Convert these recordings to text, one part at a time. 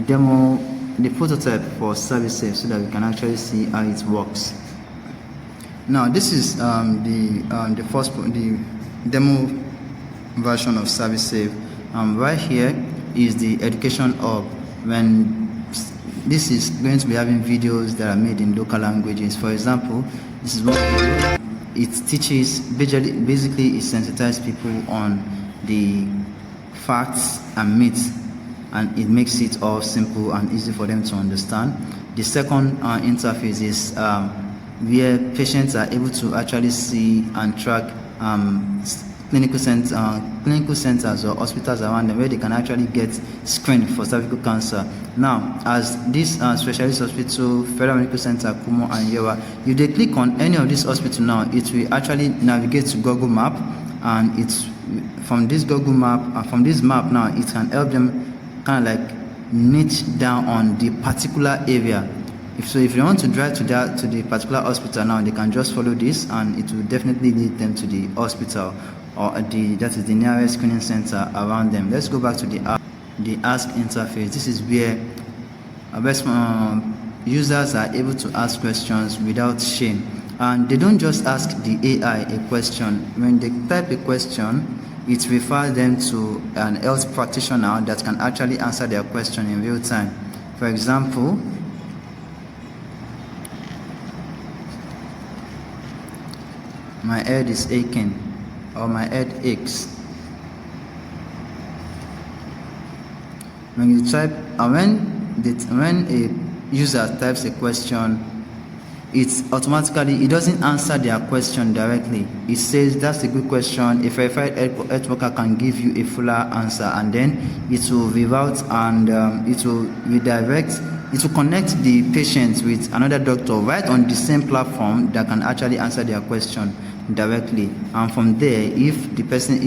demo, the prototype for CerviSafe, so that we can actually see how it works. Now this is the demo version of CerviSafe. Right here is the education hub. When this is going to be having videos that are made in local languages. For example, this is one video. It teaches, basically it sensitizes people on the facts and myths, and it makes it all simple and easy for them to understand. The second interface is where patients are able to actually see and track clinical centers or hospitals around them, where they can actually get screened for cervical cancer. Now, as this specialist hospital, Federal Medical Center, Kumo and Yewa, if they click on any of these hospitals now, it will actually navigate to Google Map, and it's from this Google Map, from this map now, it can help them kind of like niche down on the particular area. If they want to drive to the particular hospital now, they can just follow this, and it will definitely lead them to the hospital, or that is the nearest screening center around them. Let's go back to the Ask interface. This is where users are able to ask questions without shame, and they don't just ask the AI a question. When they type a question, it refers them to an health practitioner that can actually answer their question in real time. For example, my head is aching, or my head aches. When you type, when a user types a question, it doesn't answer their question directly. It says that's a good question. A verified health worker can give you a fuller answer, and then it will reroute and it will redirect. It will connect the patient with another doctor right on the same platform that can actually answer their question directly. And from there, if the patient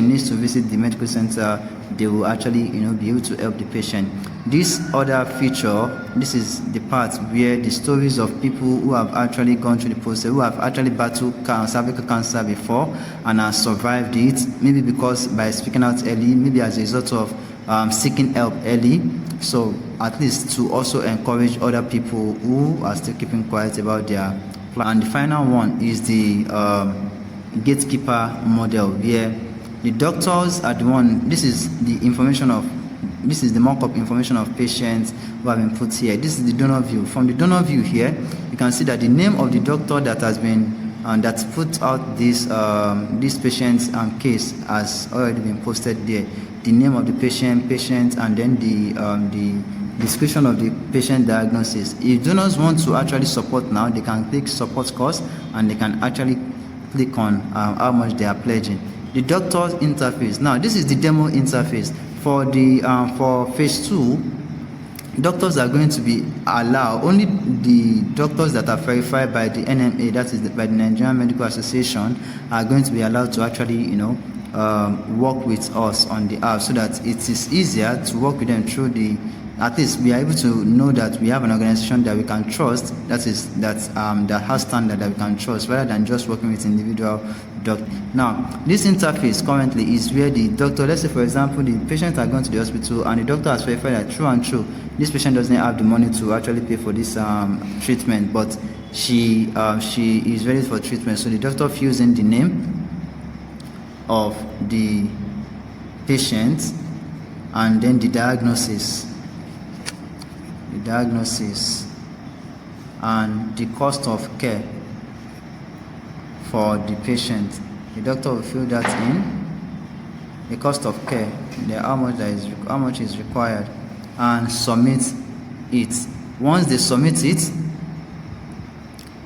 needs to visit the medical center, they will actually be able to help the patient. This other feature, this is the part where the stories of people who have actually gone through the process, who have actually battled cervical cancer before and have survived it, maybe because by speaking out early, maybe as a result of seeking help early. So at least to also encourage other people who are still keeping quiet about their plan. And the final one is the gatekeeper model, where the doctors are the one. This is the mock-up information of patients who have been put here. This is the donor view. From the donor view here, you can see that the name of the doctor that has been that's put out this patient's case has already been posted there. The name of the patient, and then the description of the patient diagnosis. If donors want to actually support now, they can click support cost, and they can actually click on how much they are pledging. The doctor's interface. Now, this is the demo interface for the for phase 2. Doctors are going to be allowed, only the doctors that are verified by the NMA, that is by the Nigerian Medical Association, are going to be allowed to actually work with us on the app, so that it is easier to work with them through at least we are able to know that we have an organization that we can trust, that has standard that we can trust, rather than just working with individual doctors. Now, this interface currently is where the doctor, let's say for example, the patient are going to the hospital and the doctor has verified that true and true, this patient doesn't have the money to actually pay for this treatment, but she is ready for treatment. So the doctor fills in the name of the patient, and then the diagnosis, and the cost of care for the patient. The doctor will fill that in, the cost of care, how much is required, and submit it. Once they submit it,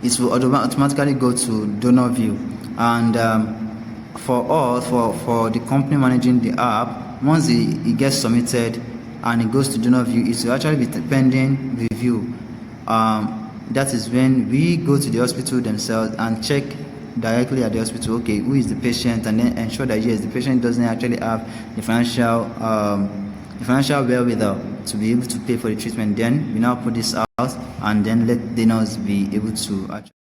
it will automatically go to donor view. And for the company managing the app, once it gets submitted and it goes to donor view, it will actually be pending review. That is when we go to the hospital themselves and check directly at the hospital, okay, who is the patient, and then ensure that yes, the patient doesn't actually have the financial wherewithal to be able to pay for the treatment. Then we now put this out, and then let the nurse be able to actually